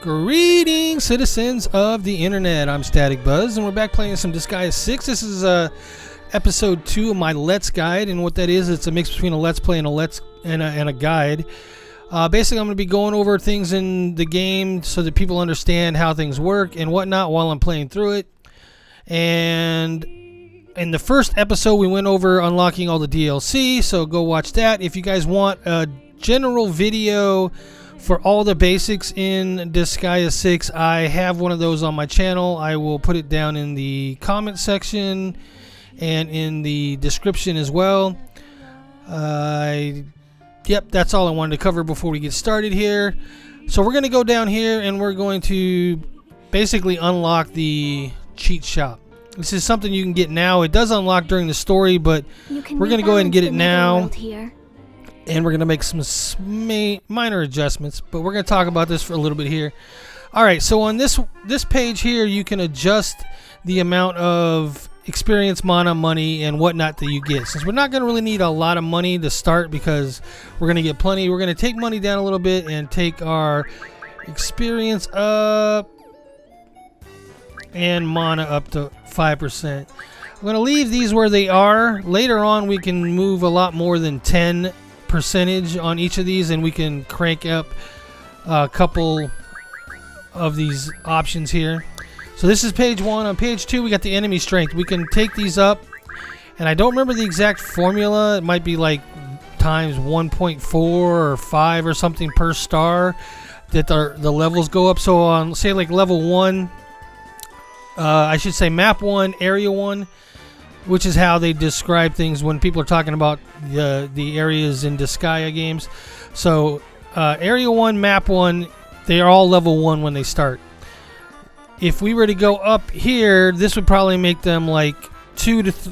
Greetings, citizens of the internet. I'm Static Buzz, and we're back playing some Disgaea 6. This is episode 2 of my Let's Guide, and what that is, it's a mix between a Let's Play and a guide. Basically, I'm going to be going over things in the game so that people understand how things work and whatnot while I'm playing through it. And in the first episode, we went over unlocking all the DLC, so go watch that. If you guys want a general video for all the basics in Disgaea 6, I have one of those on my channel. I will put it down in the comment section and in the description as well. Yep, that's all I wanted to cover before we get started here. So we're going to go down here and we're going to basically unlock the cheat shop. This is something you can get now. It does unlock during the story, but we're going to go ahead and get it now. And we're going to make some minor adjustments, but we're going to talk about this for a little bit here. Alright, so on this page here, you can adjust the amount of experience, mana, money, and whatnot that you get. Since we're not going to really need a lot of money to start because we're going to get plenty, we're going to take money down a little bit and take our experience up and mana up to 5%. I'm going to leave these where they are. Later on, we can move a lot more than 10% on each of these, and we can crank up a couple of these options here. So this is page 1. On page 2, we got the enemy strength. We can take these up, and I don't remember the exact formula. It might be like times 1.4 or 5 or something per star that the levels go up. So on, say, like level 1, I should say map 1, area 1, which is how they describe things when people are talking about the areas in Disgaea games. So area 1, map 1, they are all level 1 when they start. If we were to go up here, this would probably make them like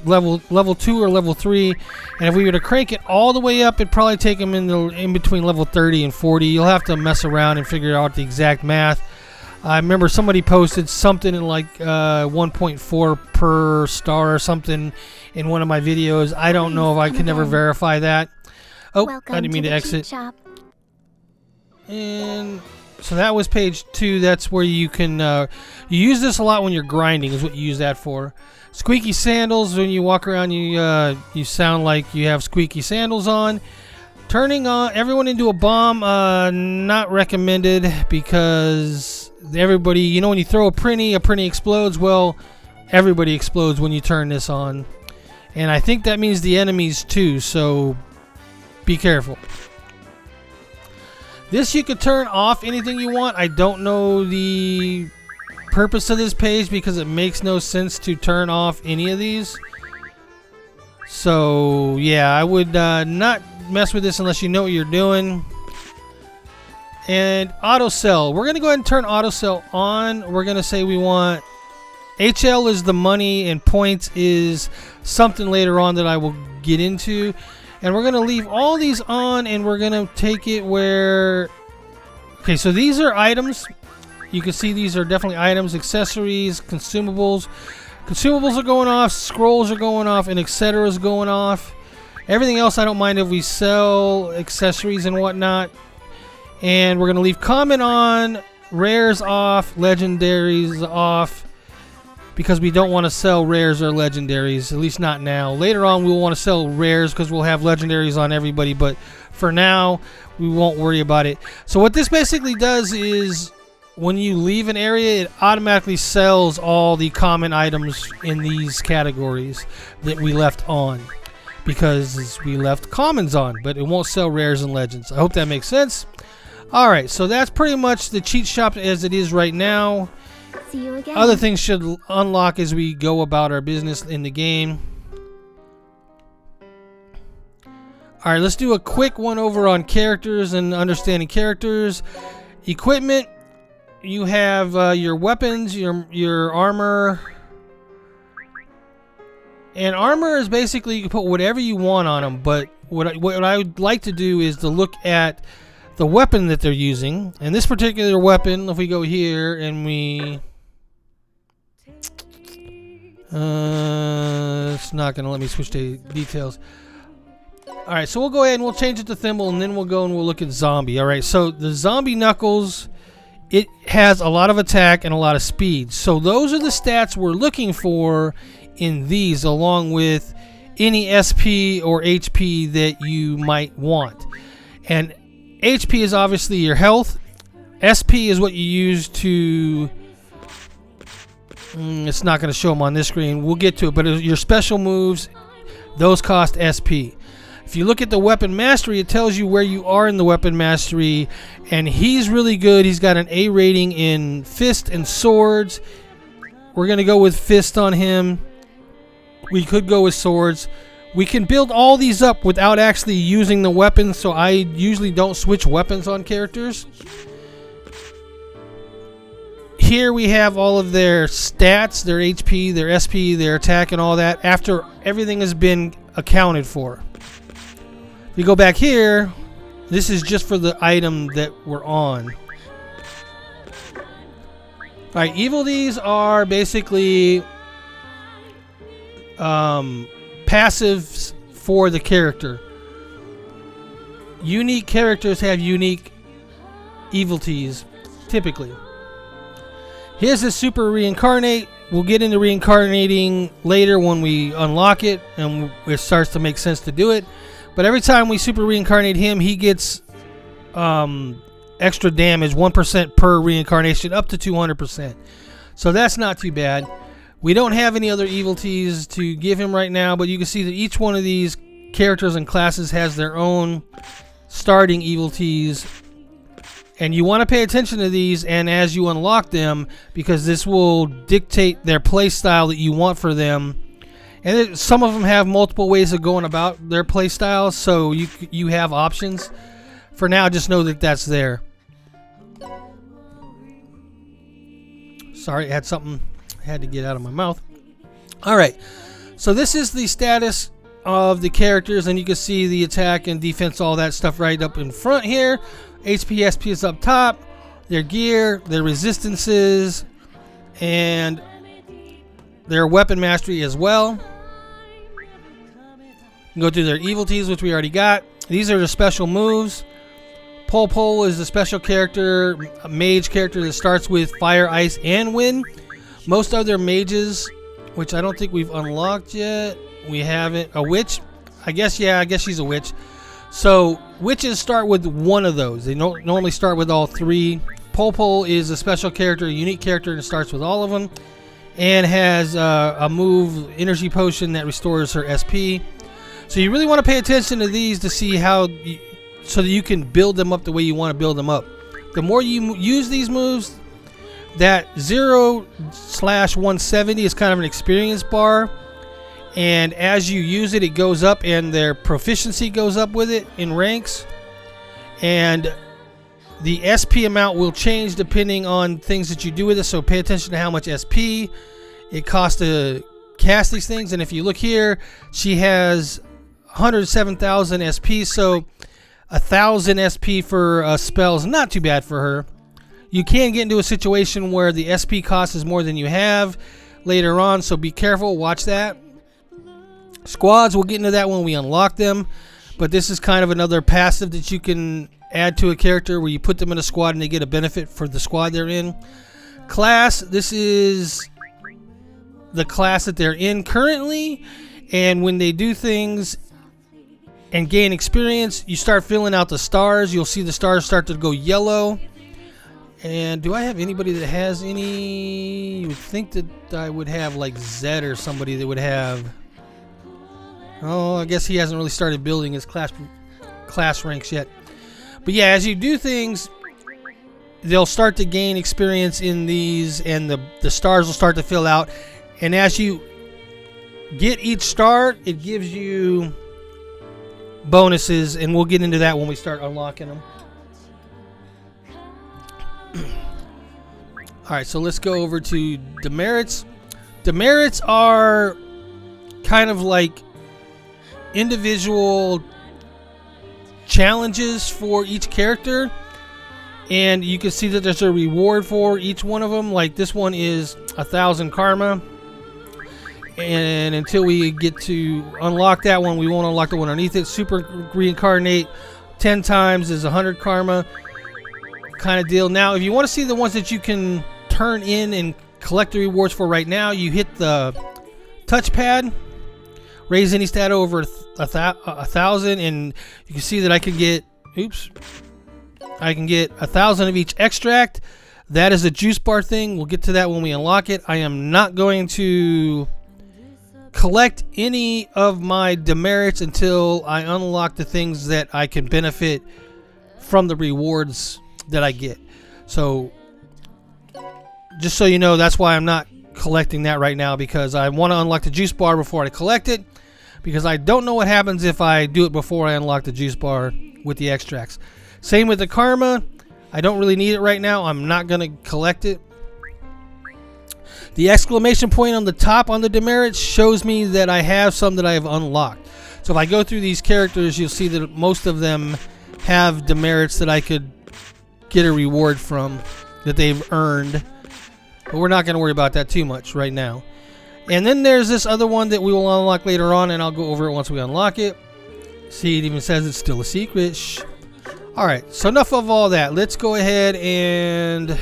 level 2 or level 3. And if we were to crank it all the way up, it'd probably take them in between level 30 and 40. You'll have to mess around and figure out the exact math. I remember somebody posted something in like 1.4 per star or something in one of my videos. I don't know if I can never verify that. Oh, I didn't mean to exit. And so that was page 2. That's where you can you use this a lot when you're grinding, is what you use that for. Squeaky sandals, when you walk around, you sound like you have squeaky sandals on. Turning everyone into a bomb, not recommended, because everybody, you know, when you throw a printy explodes. Well, everybody explodes when you turn this on, and I think that means the enemies too, so be careful. This you could turn off anything you want. I don't know the purpose of this page because it makes no sense to turn off any of these. So yeah, I would not mess with this unless you know what you're doing. And auto sell, we're going to go ahead and turn auto sell on. We're going to say we want HL is the money and points is something later on that I will get into. And we're going to leave all these on, and we're going to take it where... Okay, so these are items. You can see these are definitely items, accessories, consumables. Consumables are going off, scrolls are going off, and etc. is going off. Everything else I don't mind if we sell accessories and whatnot. And we're going to leave common on, rares off, legendaries off, because we don't want to sell rares or legendaries, at least not now. Later on we'll want to sell rares because we'll have legendaries on everybody, but for now we won't worry about it. So what this basically does is when you leave an area, it automatically sells all the common items in these categories that we left on, because we left commons on, but it won't sell rares and legends. I hope that makes sense. Alright, so that's pretty much the cheat shop as it is right now. See you again. Other things should unlock as we go about our business in the game. Alright, let's do a quick one over on characters and understanding characters. Equipment, you have your weapons, your armor. And armor is basically, you can put whatever you want on them, but what I would like to do is to look at the weapon that they're using. And this particular weapon, if we go here and we... it's not going to let me switch to details. Alright, so we'll go ahead and we'll change it to Thimble, and then we'll go and we'll look at Zombie. Alright, so the Zombie Knuckles it has a lot of attack and a lot of speed. So those are the stats we're looking for in these, along with any SP or HP that you might want. And HP is obviously your health. SP is what you use to... it's not going to show them on this screen. We'll get to it. But your special moves, those cost SP. If you look at the weapon mastery, it tells you where you are in the weapon mastery. And he's really good. He's got an A rating in fist and swords. We're going to go with fist on him. We could go with swords. We can build all these up without actually using the weapons. So I usually don't switch weapons on characters. Here we have all of their stats, their HP, their SP, their attack, and all that after everything has been accounted for. If you go back here, this is just for the item that we're on. Alright, evilities are basically passives for the character. Unique characters have unique evilities, typically. Here's the Super Reincarnate. We'll get into reincarnating later when we unlock it and it starts to make sense to do it. But every time we Super Reincarnate him, he gets extra damage, 1% per reincarnation, up to 200%. So that's not too bad. We don't have any other evilities to give him right now, but you can see that each one of these characters and classes has their own starting evilities. And you want to pay attention to these and as you unlock them, because this will dictate their play style that you want for them. And some of them have multiple ways of going about their play styles, so you have options. For now, just know that that's there. Sorry, I had something I had to get out of my mouth. Alright, so this is the status of the characters, and you can see the attack and defense, all that stuff right up in front here. HP, SP is up top, their gear, their resistances, and their weapon mastery as well. Go through their evilities, which we already got. These are the special moves. Pole is the special character, a mage character that starts with fire, ice, and wind. Most other mages, which I don't think we've unlocked yet. We haven't. A witch? I guess she's a witch. So witches start with one of those. They don't normally start with all three. Pole is a special character, a unique character, and starts with all of them. And has a move, energy potion, that restores her SP. So you really want to pay attention to these to see how, so that you can build them up the way you want to build them up. The more you use these moves, that 0/170 is kind of an experience bar. And as you use it, it goes up and their proficiency goes up with it in ranks. And the SP amount will change depending on things that you do with it. So pay attention to how much SP it costs to cast these things. And if you look here, she has 107,000 SP. So 1,000 SP for a spell is not too bad for her. You can get into a situation where the SP cost is more than you have later on. So be careful. Watch that. Squads, we'll get into that when we unlock them, but this is kind of another passive that you can add to a character where you put them in a squad and they get a benefit for the squad they're in. Class, this is the class that they're in currently, and when they do things and gain experience, you start filling out the stars. You'll see the stars start to go yellow. And do I have anybody that has any? You would think that I would have like Zed or somebody that would have. Oh, I guess he hasn't really started building his class ranks yet. But yeah, as you do things, they'll start to gain experience in these, and the stars will start to fill out. And as you get each star, it gives you bonuses, and we'll get into that when we start unlocking them. Alright, so let's go over to demerits. Demerits are kind of like individual challenges for each character, and you can see that there's a reward for each one of them. Like this one is 1,000 karma, and until we get to unlock that one, we won't unlock the one underneath it. Super Reincarnate 10 times is 100 karma. kind of deal. Now, if you want to see the ones that you can turn in and collect the rewards for right now, you hit the touchpad, raise any stat over 1,000, and you can see that I can get, I can get 1,000 of each extract. That is a juice bar thing. We'll get to that when we unlock it. I am not going to collect any of my demerits until I unlock the things that I can benefit from the rewards that I get. So just so you know, that's why I'm not collecting that right now, because I want to unlock the juice bar before I collect it, because I don't know what happens if I do it before I unlock the juice bar with the extracts. Same with the karma. I don't really need it right now. I'm not going to collect it. The exclamation point on the top on the demerits shows me that I have some that I have unlocked. So if I go through these characters, you'll see that most of them have demerits that I could get a reward from, that they've earned. But we're not going to worry about that too much right now. And then there's this other one that we will unlock later on, and I'll go over it once we unlock it. See, it even says it's still a secret. Shh. Alright, so enough of all that. Let's go ahead and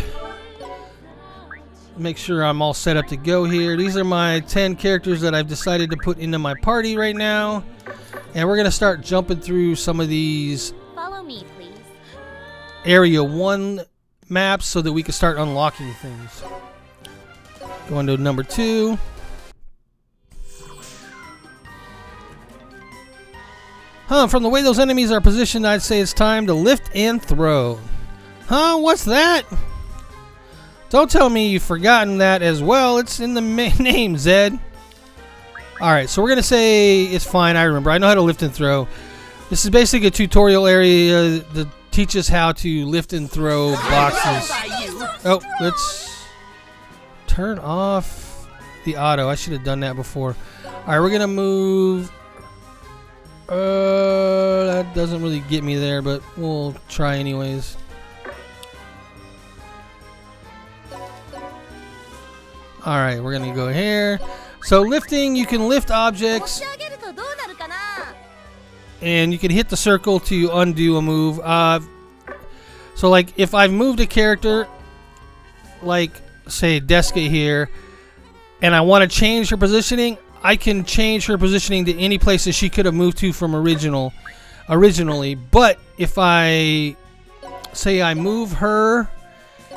make sure I'm all set up to go here. These are my 10 characters that I've decided to put into my party right now. And we're going to start jumping through some of these Follow me, please. Area 1 maps so that we can start unlocking things. Going to number 2. From the way those enemies are positioned, I'd say it's time to lift and throw. What's that? Don't tell me you've forgotten that as well. It's in the name, Zed. Alright, so we're going to say it's fine. I remember. I know how to lift and throw. This is basically a tutorial area that teaches how to lift and throw boxes. Oh, let's turn off the auto. I should have done that before. Alright, we're going to move. That doesn't really get me there, but we'll try anyways. Alright, we're gonna go here. So lifting, you can lift objects, and you can hit the circle to undo a move. So like if I've moved a character, like say Disgaea here, and I want to change her positioning, I can change her positioning to any place that she could have moved to from originally. But if I say I move her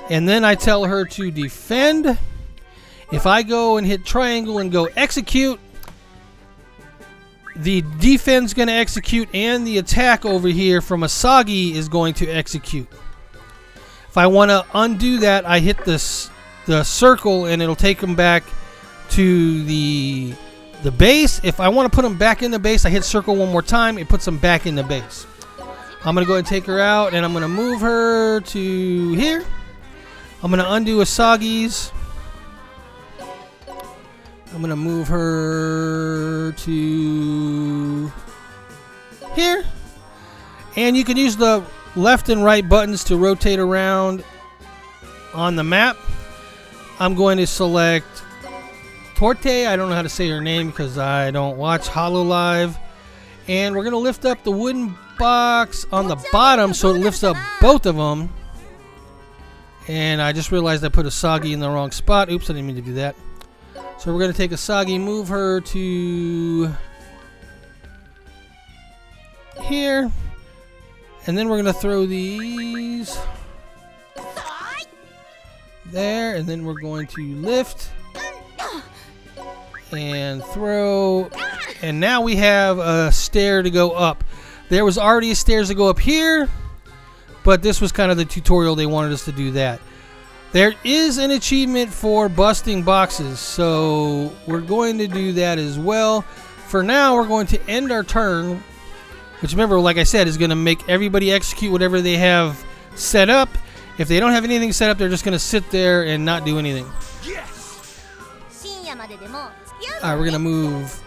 and then I tell her to defend, if I go and hit triangle and go execute, the defense going to execute and the attack over here from Asagi is going to execute. If I want to undo that, I hit the circle and it'll take them back to the base. If I want to put them back in the base, I hit circle one more time. It puts them back in the base. I'm going to go ahead and take her out, and I'm going to move her to here. I'm going to undo Asagi's. I'm going to move her to here. And you can use the left and right buttons to rotate around on the map. I'm going to select Torte. I don't know how to say her name because I don't watch HoloLive. And we're going to lift up the wooden box on the bottom so it lifts up both of them. And I just realized I put Asagi in the wrong spot. Oops, I didn't mean to do that. So we're going to take Asagi, move her to here. And then we're going to throw these there. And then we're going to lift and throw. And now we have a stair to go up. There was already a stairs to go up here, but this was kind of the tutorial. They wanted us to do that. There is an achievement for busting boxes, so we're going to do that as well. For now, we're going to end our turn, which, remember, like I said, is going to make everybody execute whatever they have set up. If they don't have anything set up, they're just going to sit there and not do anything. Alright, we're going to move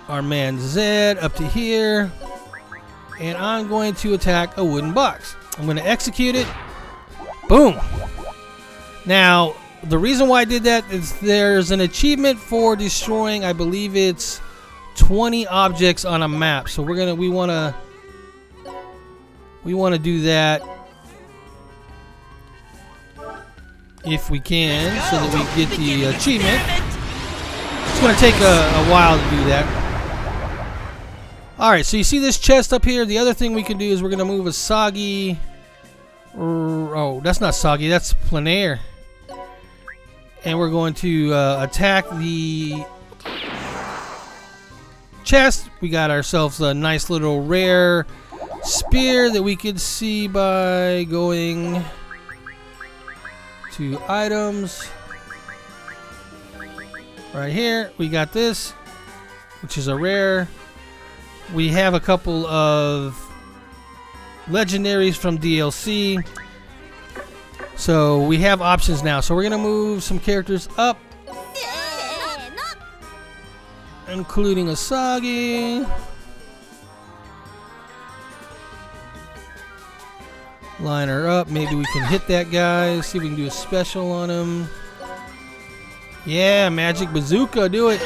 our man Zed up to here, and I'm going to attack a wooden box. I'm going to execute it. Boom! Now, the reason why I did that is there's an achievement for destroying, I believe it's 20 objects on a map. So we want to do that if we can, so that we get the achievement. It's going to take a while to do that. Alright, so you see this chest up here? The other thing we can do is we're going to move a soggy... Oh, that's not soggy, that's plenaire. And we're going to attack the chest. We got ourselves a nice little rare spear that we could see by going to items. Right here, we got this, which is a rare. We have a couple of legendaries from DLC. So we have options now. So we're going to move some characters up, including Asagi. Line her up. Maybe we can hit that guy. See if we can do a special on him. Yeah, Magic Bazooka. Do it.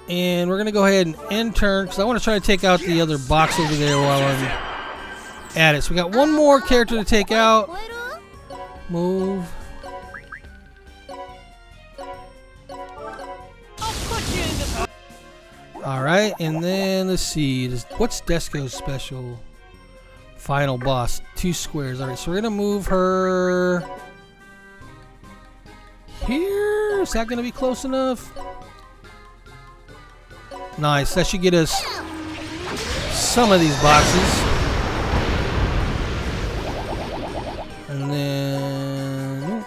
And we're going to go ahead and end turn because I want to try to take out the other box over there while I'm at it. So we got one more character to take out. Move. Alright, and then let's see. What's Desco's special? Final boss. 2 squares. Alright, so we're going to move her here. Is that going to be close enough? Nice. That should get us some of these boxes. And then...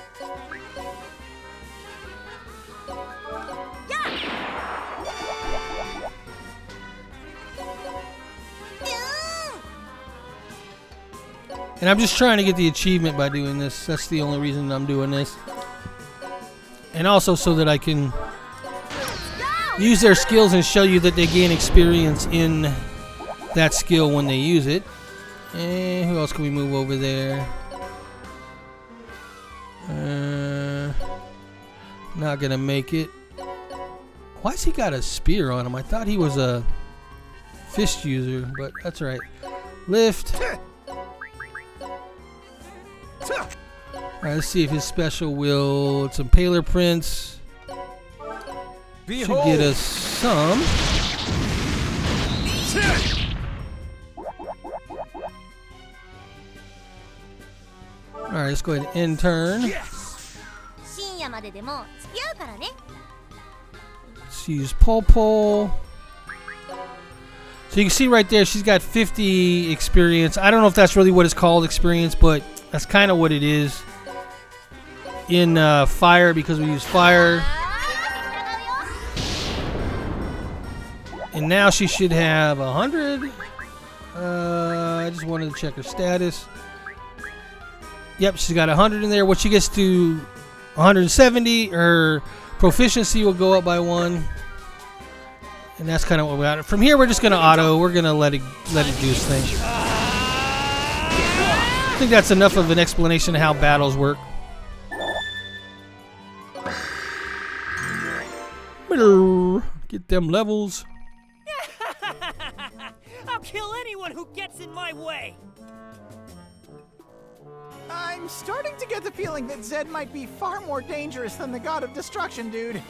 And I'm just trying to get the achievement by doing this. That's the only reason I'm doing this. And also so that I can use their skills and show you that they gain experience in that skill when they use it. And who else can we move over there? Not gonna make it. Why's he got a spear on him? I thought he was a fist user, but that's right. Lift. Alright, let's see if his special will. It's Impaler Prince. Behold. Should get us some. Alright, let's go ahead and end turn. Let's use Pole. So you can see right there, she's got 50 experience. I don't know if that's really what it's called, experience, but that's kind of what it is in fire, because we use fire. And now she should have 100. I just wanted to check her status. Yep, she's got 100 in there. When she gets to 170, her proficiency will go up by 1. And that's kind of what we got. From here, we're just gonna auto. We're gonna let it do its thing. I think that's enough of an explanation of how battles work. Get them levels. I'll kill anyone who gets in my way. I'm starting to get the feeling that Zed might be far more dangerous than the God of Destruction, dude.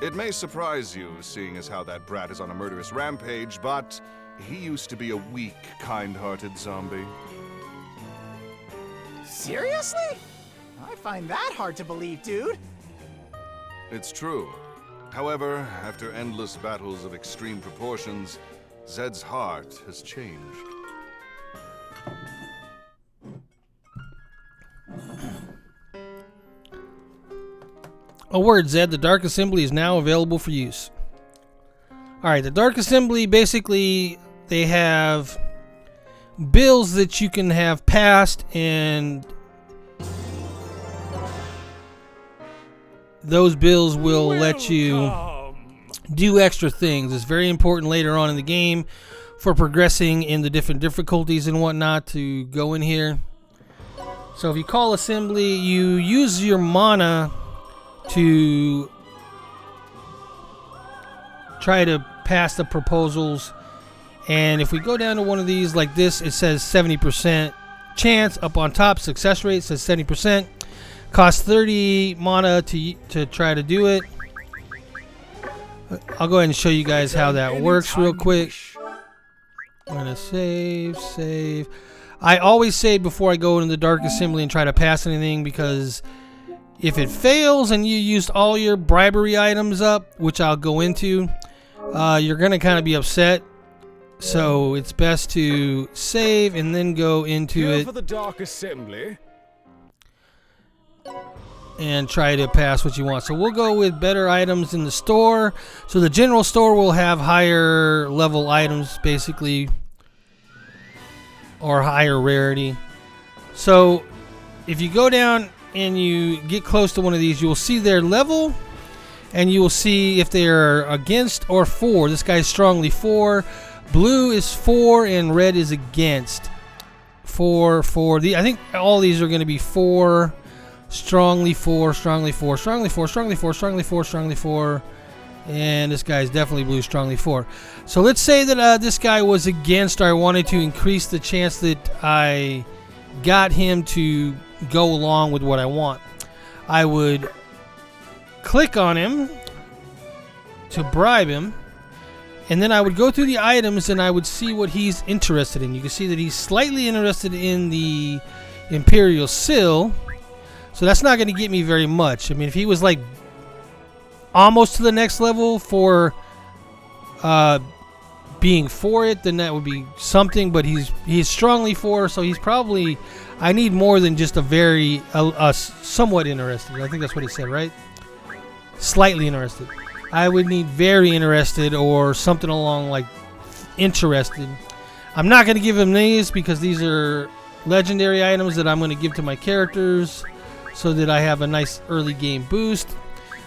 It may surprise you, seeing as how that brat is on a murderous rampage, but he used to be a weak, kind-hearted zombie. Seriously? I find that hard to believe, dude. It's true. However, after endless battles of extreme proportions, Zed's heart has changed. A word, Zed. The Dark Assembly is now available for use. Alright, the Dark Assembly, basically, they have bills that you can have passed, and those bills will let you do extra things. It's very important later on in the game for progressing in the different difficulties and whatnot to go in here. So if you call assembly, you use your mana to try to pass the proposals And if we go down to one of these like this, it says 70% chance. Up on top, success rate says 70%. Costs 30 mana to try to do it. I'll go ahead and show you guys how that works real quick. I'm gonna save. I always save before I go into the Dark Assembly and try to pass anything, because if it fails and you used all your bribery items up, which I'll go into, you're gonna kind of be upset. So it's best to save and then go into it for the Dark Assembly and try to pass what you want. So we'll go with better items in the store. So the general store will have higher level items, basically, or higher rarity. So if you go down and you get close to one of these, you will see their level, and you will see if they are against or for. This guy's strongly for. Blue is for, and red is against. For. I think all these are going to be for. Strongly for, strongly for, strongly for, strongly for, strongly for, strongly for. And this guy is definitely blue, strongly for. So let's say that this guy was against, or I wanted to increase the chance that I got him to go along with what I want. I would click on him to bribe him, and then I would go through the items and I would see what he's interested in. You can see that he's slightly interested in the Imperial Sill. So that's not going to get me very much. I mean, if he was like almost to the next level for being for it, then that would be something. But he's strongly for, so he's probably, I need more than just a very somewhat interested. I think that's what he said, right? Slightly interested. I would need very interested or something along like interested. I'm not going to give him these because these are legendary items that I'm going to give to my characters, so that I have a nice early game boost.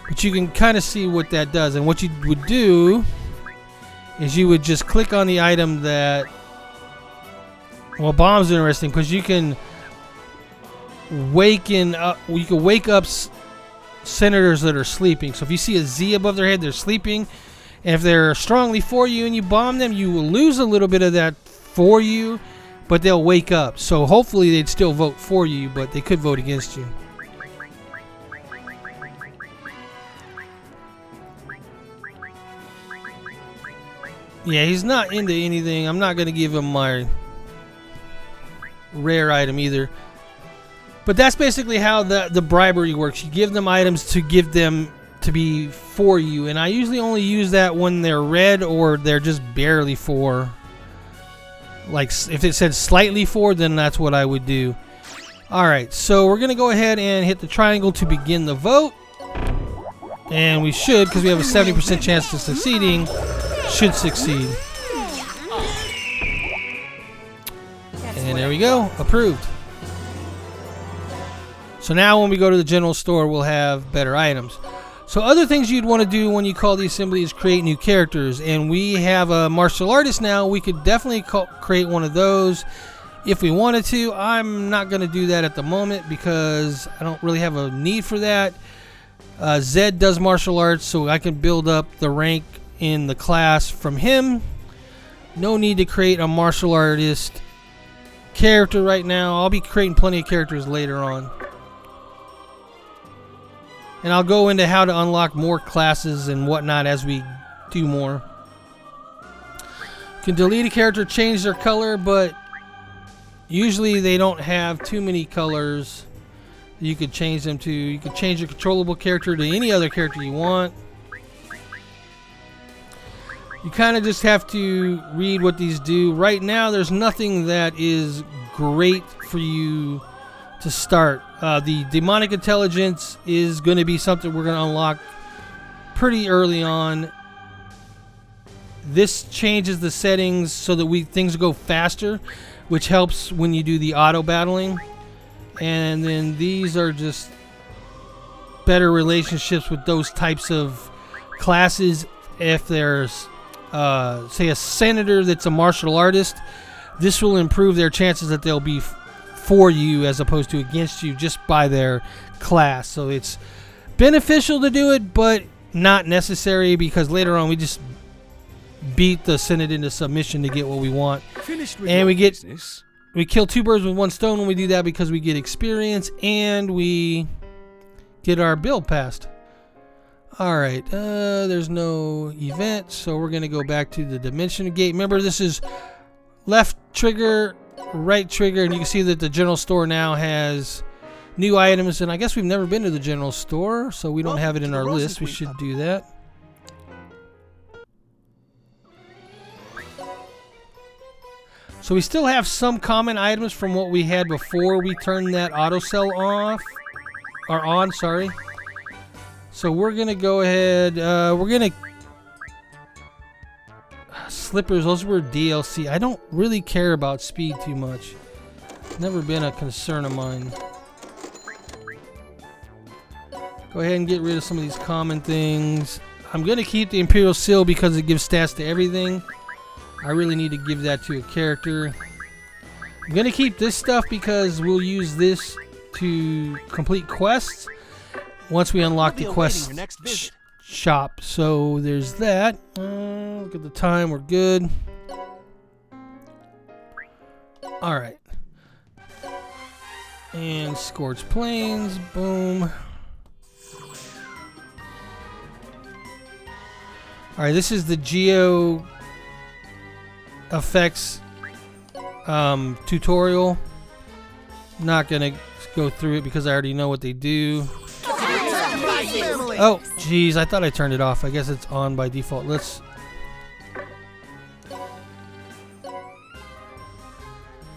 But you can kind of see what that does. And what you would do is you would just click on the item that, well, bombs are interesting because you can wake up senators that are sleeping. So if you see a Z above their head, they're sleeping. And if they're strongly for you and you bomb them, you will lose a little bit of that for you, but they'll wake up. So hopefully they'd still vote for you, but they could vote against you. Yeah, he's not into anything. I'm not going to give him my rare item either. But that's basically how the bribery works. You give them items to give them to be for you. And I usually only use that when they're red or they're just barely for. Like if it said slightly for, then that's what I would do. Alright, so we're going to go ahead and hit the triangle to begin the vote. And we should, because we have a 70% chance of succeeding, should succeed. And there we go. Approved. So now when we go to the general store, we'll have better items. So other things you'd want to do when you call the assembly is create new characters. And we have a martial artist now. We could definitely create one of those if we wanted to. I'm not going to do that at the moment because I don't really have a need for that. Zed does martial arts, so I can build up the rank in the class from him. No need to create a martial artist character right now. I'll be creating plenty of characters later on. And I'll go into how to unlock more classes and whatnot as we do more. You can delete a character, change their color, but usually they don't have too many colors you could change them to. You could change your controllable character to any other character you want. You kind of just have to read what these do. Right now, there's nothing that is great for you to start. The demonic intelligence is going to be something we're going to unlock pretty early on. This changes the settings so that things go faster, which helps when you do the auto battling. And then these are just better relationships with those types of classes. If there's say a senator that's a martial artist, this will improve their chances that they'll be for you as opposed to against you just by their class. So it's beneficial to do it, but not necessary, because later on we just beat the Senate into submission to get what we want. Finished with And your we get business? we kill 2 birds with 1 stone when we do that because we get experience and we get our build passed. All right, there's no event, so we're gonna go back to the dimension gate. Remember, this is left trigger, right trigger, and you can see that the general store now has new items, and I guess we've never been to the general store, so we don't have it in our list. We should do that. So we still have some common items from what we had before we turned that auto sell off, or on, sorry. So we're gonna go ahead, we're gonna slippers, those were DLC. I don't really care about speed too much. Never been a concern of mine. Go ahead and get rid of some of these common things. I'm gonna keep the Imperial Seal because it gives stats to everything. I really need to give that to a character. I'm gonna keep this stuff because we'll use this to complete quests once we unlock the quest shop. So there's that. Look at the time, we're good. All right. And Scorched Plains, boom. All right, this is the Geo effects tutorial. Not gonna go through it because I already know what they do. Oh, geez, I thought I turned it off. I guess it's on by default.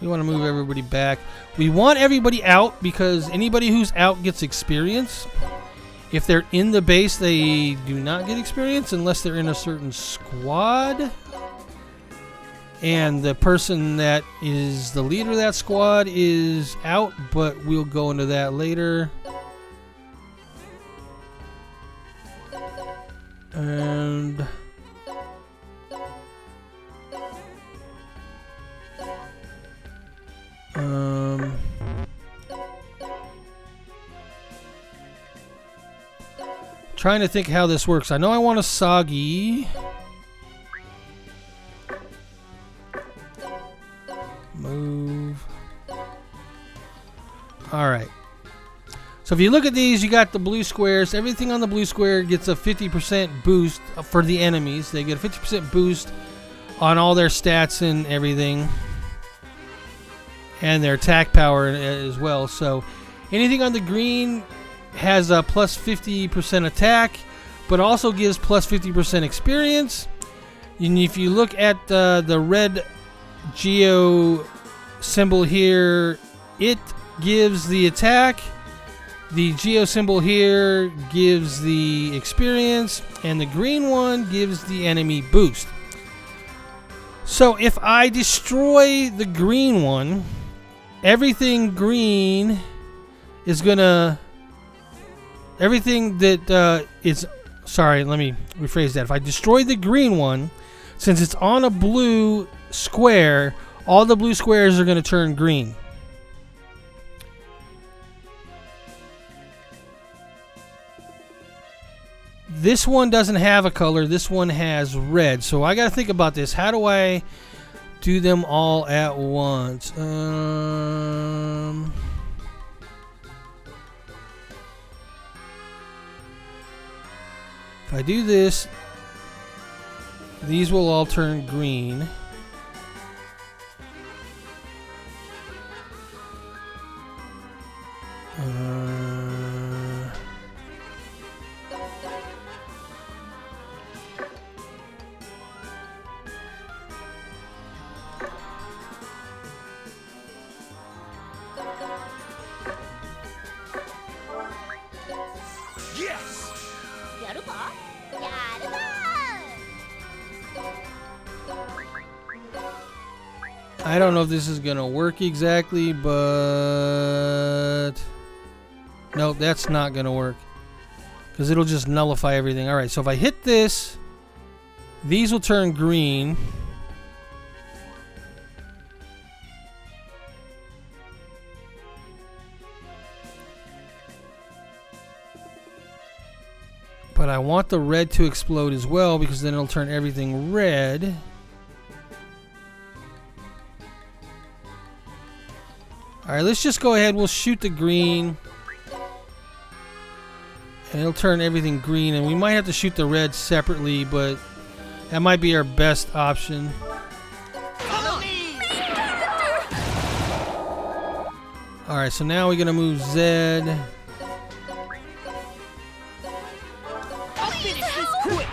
We want to move everybody back. We want everybody out because anybody who's out gets experience. If they're in the base, they do not get experience unless they're in a certain squad. And the person that is the leader of that squad is out, but we'll go into that later. And trying to think how this works. I know I want a soggy. Move. All right. So if you look at these, you got the blue squares. Everything on the blue square gets a 50% boost for the enemies. They get a 50% boost on all their stats and everything. And their attack power as well. So anything on the green has a plus 50% attack, but also gives plus 50% experience. And if you look at the red Geo symbol here, it gives the attack. The Geo symbol here gives the experience, and the green one gives the enemy boost. So if I destroy the green one, everything green is gonna... Everything that is... Sorry, let me rephrase that. If I destroy the green one, since it's on a blue square, all the blue squares are going to turn green. This one doesn't have a color. This one has red. So I got to think about this. How do I do them all at once? If I do this, these will all turn green. I don't know if this is gonna work exactly, but nope, that's not gonna work because it'll just nullify everything. All right, so if I hit this, these will turn green. But I want the red to explode as well because then it'll turn everything red. Alright, let's just go ahead. We'll shoot the green. And it'll turn everything green. And we might have to shoot the red separately, but that might be our best option. Alright, so now we're going to move Zed. I'll finish this quick.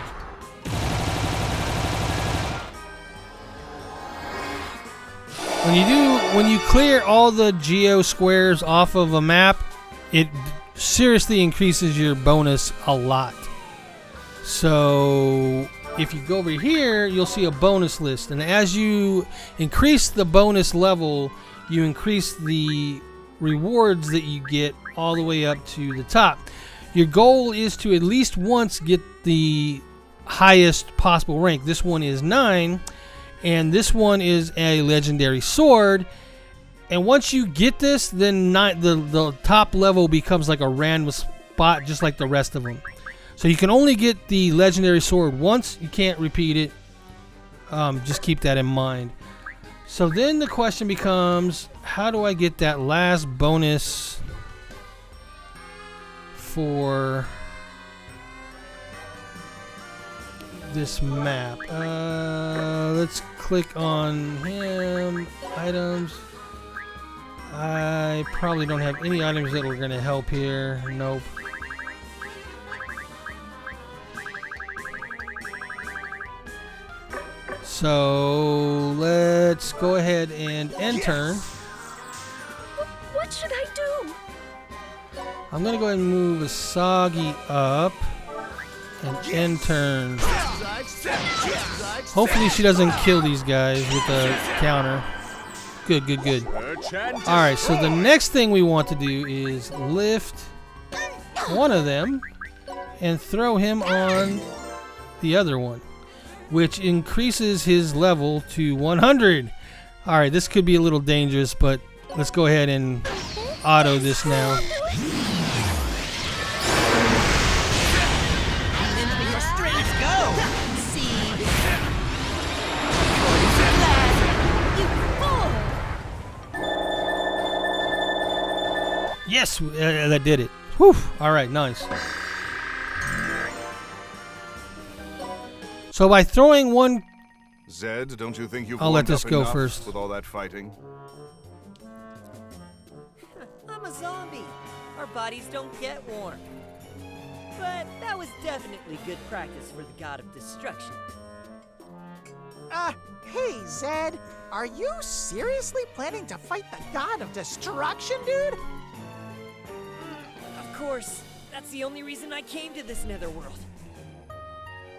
When you clear all the geo squares off of a map, it seriously increases your bonus a lot. So if you go over here, you'll see a bonus list, and as you increase the bonus level, you increase the rewards that you get all the way up to the top. Your goal is to at least once get the highest possible rank. This one is 9, and this one is a legendary sword. And once you get this, then the top level becomes like a random spot, just like the rest of them. So you can only get the legendary sword once. You can't repeat it. Just keep that in mind. So then the question becomes, how do I get that last bonus for this map? Let's click on him. Items. I probably don't have any items that are going to help here. Nope. So let's go ahead and enter. What should I do? I'm going to go ahead and move Asagi up and enter. Hopefully she doesn't kill these guys with a counter. Good, good, good. Alright, so the next thing we want to do is lift one of them and throw him on the other one, which increases his level to 100. Alright, this could be a little dangerous, but let's go ahead and auto this now. Yes, that did it. Whew. Alright, nice. So by throwing one... Zed, don't you think you've I'll let warmed this up go enough first. with all that fighting? I'm a zombie. Our bodies don't get warm. But that was definitely good practice for the god of destruction. Hey, Zed. Are you seriously planning to fight the god of destruction, dude? Of course, that's the only reason I came to this Netherworld.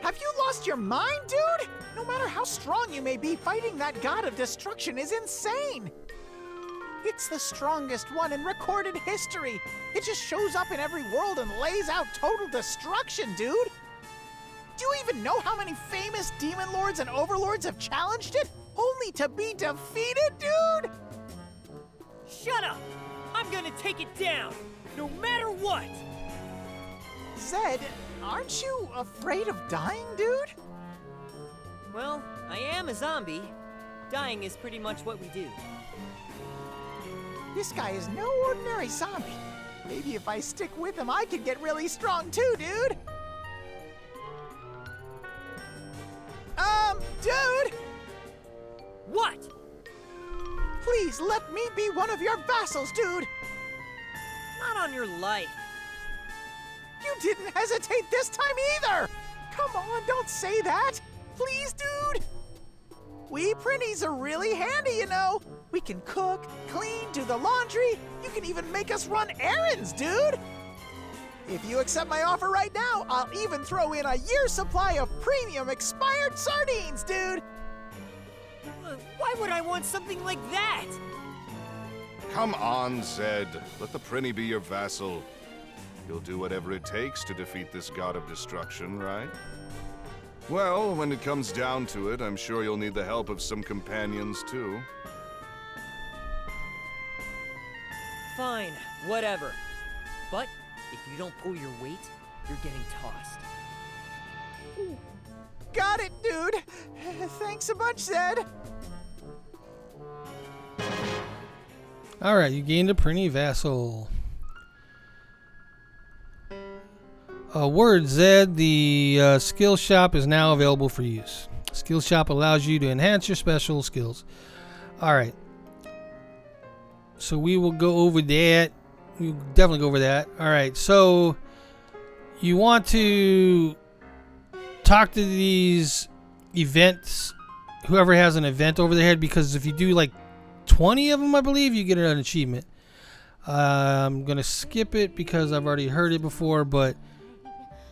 Have you lost your mind, dude? No matter how strong you may be, fighting that god of destruction is insane. It's the strongest one in recorded history. It just shows up in every world and lays out total destruction, dude. Do you even know how many famous demon lords and overlords have challenged it, only to be defeated, dude? Shut up! I'm gonna take it down, no matter what! Zed, aren't you afraid of dying, dude? Well, I am a zombie. Dying is pretty much what we do. This guy is no ordinary zombie. Maybe if I stick with him, I could get really strong too, dude. Dude! What? Please let me be one of your vassals, dude. Not on your life. You didn't hesitate this time either. Come on, don't say that. Please, dude. We Prinnies are really handy, you know. We can cook, clean, do the laundry. You can even make us run errands, dude. If you accept my offer right now, I'll even throw in a year's supply of premium expired sardines, dude. Why would I want something like that? Come on, Zed. Let the Prinny be your vassal. You'll do whatever it takes to defeat this god of destruction, right? Well, when it comes down to it, I'm sure you'll need the help of some companions, too. Fine, whatever. But if you don't pull your weight, you're getting tossed. Got it, dude. Thanks a bunch, Zed. Alright, you gained a Prinny Vassal. Word Zed, the skill shop is now available for use. Skill shop allows you to enhance your special skills. Alright. So we will go over that. We'll definitely go over that. Alright, so you want to talk to these events, whoever has an event over their head, because if you do like 20 of them, I believe, you get an achievement. I'm going to skip it because I've already heard it before, but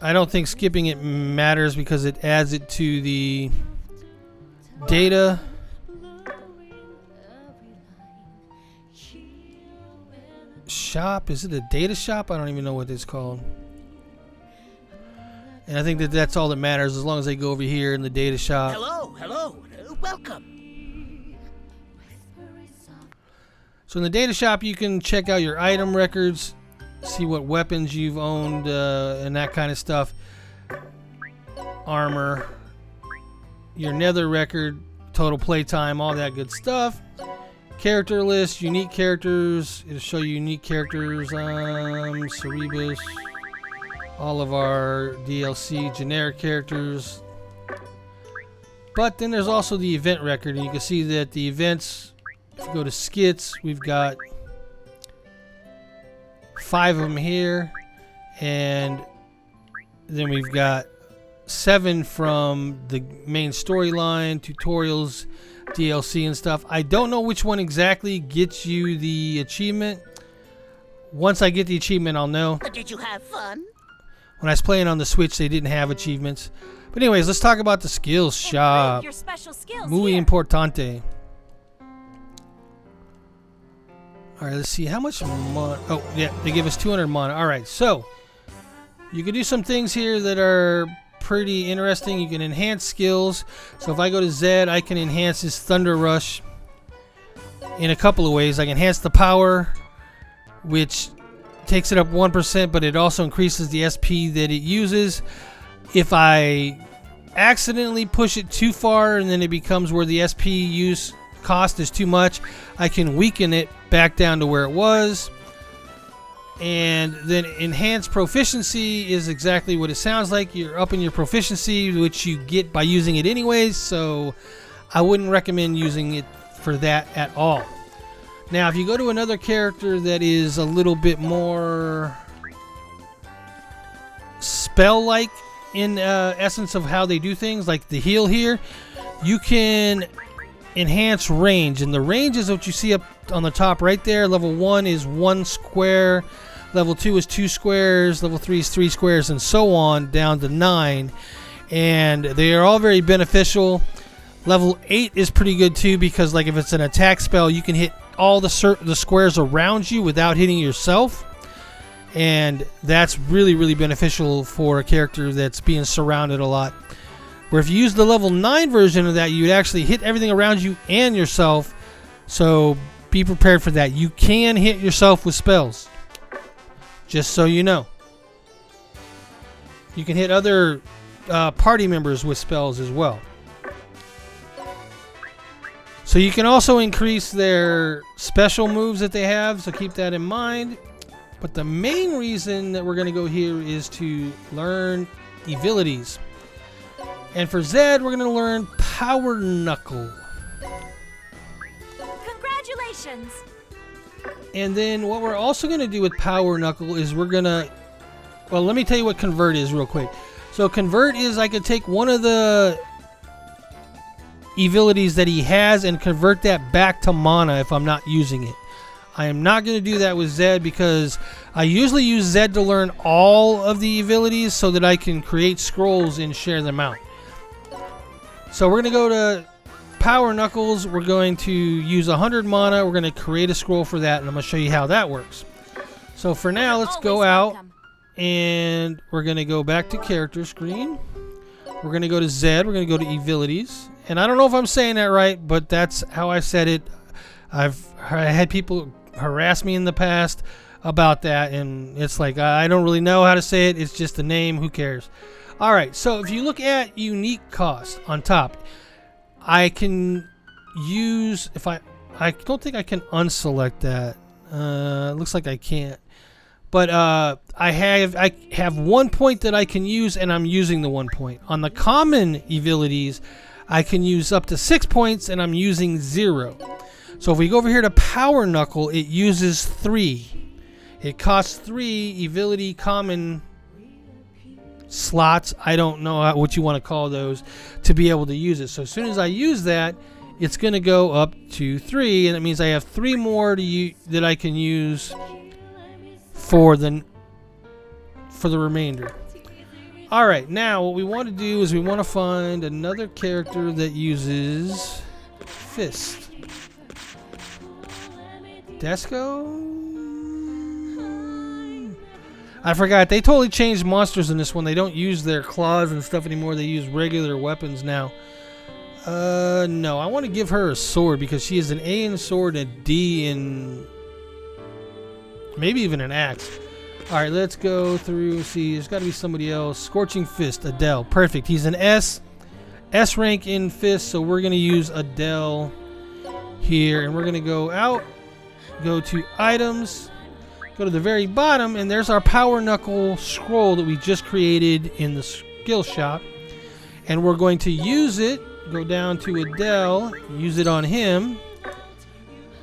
I don't think skipping it matters because it adds it to the data. Shop? Is it a data shop? I don't even know what it's called. And I think that that's all that matters as long as they go over here in the data shop. Hello, welcome. So in the data shop, you can check out your item records, see what weapons you've owned, and that kind of stuff. Armor, your nether record, total playtime, all that good stuff. Character list, unique characters. It'll show you unique characters. Cerebus, all of our DLC generic characters. But then there's also the event record, and you can see that the events, if you go to skits, we've got 5 of them here, and then we've got 7 from the main storyline, tutorials, DLC and stuff. I don't know which one exactly gets you the achievement. Once I get the achievement, I'll know. Did you have fun? When I was playing on the Switch, they didn't have achievements. But anyways, let's talk about the skills shop. Your special skills Muy here. importante. Alright, let's see. How much mana? Oh, yeah, they give us 200 mana. Alright, so you can do some things here that are pretty interesting. You can enhance skills. So if I go to Zed, I can enhance his Thunder Rush in a couple of ways. I can enhance the power, which takes it up 1%, but it also increases the SP that it uses. If I accidentally push it too far and then it becomes where the SP use cost is too much, I can weaken it back down to where it was. And then enhanced proficiency is exactly what it sounds like. You're upping your proficiency, which you get by using it anyways, so I wouldn't recommend using it for that at all. Now, if you go to another character that is a little bit more spell-like in essence of how they do things, like the heal here, you can enhance range, and the range is what you see up on the top right there. Level 1 is 1 square, level 2 is 2 squares, level 3 is 3 squares, and so on down to 9, and they are all very beneficial. Level 8 is pretty good too, because like if it's an attack spell, you can hit all the squares around you without hitting yourself, and that's really beneficial for a character that's being surrounded a lot. Where if you use the level 9 version of that, you'd actually hit everything around you and yourself, so be prepared for that. You can hit yourself with spells, just so you know. You can hit other party members with spells as well. So you can also increase their special moves that they have, so keep that in mind. But the main reason that we're going to go here is to learn abilities. And for Zed, we're going to learn Power Knuckle. Congratulations! And then what we're also going to do with Power Knuckle is we're going to... Well, let me tell you what Convert is real quick. So Convert is I could take one of the abilities that he has and convert that back to mana if I'm not using it. I am not going to do that with Zed because I usually use Zed to learn all of the abilities so that I can create scrolls and share them out. So we're going to go to Power Knuckles. We're going to use 100 mana. We're going to create a scroll for that, and I'm going to show you how that works. So for now, let's go out, and we're going to go back to character screen. We're going to go to Zed. We're going to go to abilities. And I don't know if I'm saying that right, but that's how I said it. I had people harass me in the past about that, and it's like I don't really know how to say it. It's just a name. Who cares? All right, so if you look at unique cost on top, I can use, if I don't think I can unselect that. Looks like I can't. But I have 1 point that I can use, and I'm using the 1 point. On the common abilities, I can use up to 6 points, and I'm using 0. So if we go over here to Power Knuckle, it uses 3. It costs 3 ability common slots. I don't know what you want to call those to be able to use it. So as soon as I use that, it's going to go up to 3, and it means I have 3 more that I can use for the remainder. All right, now what we want to do is we want to find another character that uses fist. Desco? I forgot. They totally changed monsters in this one. They don't use their claws and stuff anymore. They use regular weapons now. No, I want to give her a sword because she is an A in sword and a D in maybe even an axe. All right, let's go through. See, there's got to be somebody else. Scorching Fist, Adele. Perfect. He's an S rank in Fist, so we're going to use Adele here. And we're going to go out, go to Items, go to the very bottom, and there's our Power Knuckle scroll that we just created in the skill shop. And we're going to use it. Go down to Adele, use it on him.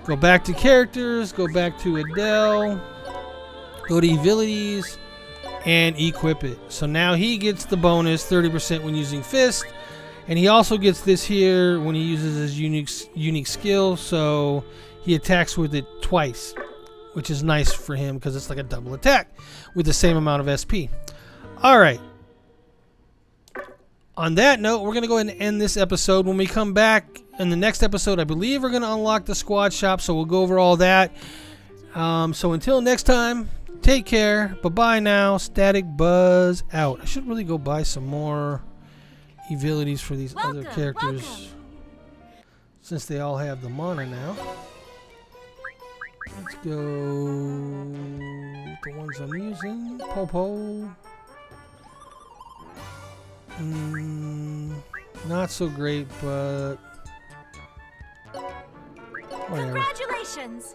Go back to characters, go back to Adele, go to abilities, and equip it. So now he gets the bonus 30% when using Fist, and he also gets this here when he uses his unique skill, so he attacks with it twice, which is nice for him because it's like a double attack with the same amount of SP. All right. On that note, we're going to go ahead and end this episode. When we come back in the next episode, I believe we're going to unlock the squad shop, so we'll go over all that. So until next time, take care. Bye-bye now. Static Buzz out. I should really go buy some more abilities for these other characters since they all have the mana now. Let's go with the ones I'm using. Popo. Not so great, but whatever. Congratulations!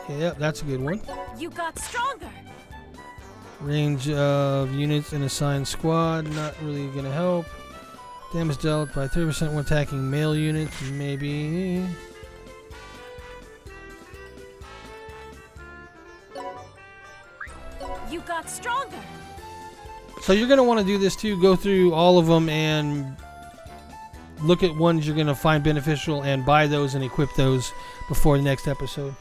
Yep, that's a good one. You got stronger. Range of units in assigned squad, not really gonna help. Damage dealt by 30% when attacking male units, maybe. You got stronger. So you're going to want to do this too. Go through all of them and look at ones you're going to find beneficial and buy those and equip those before the next episode.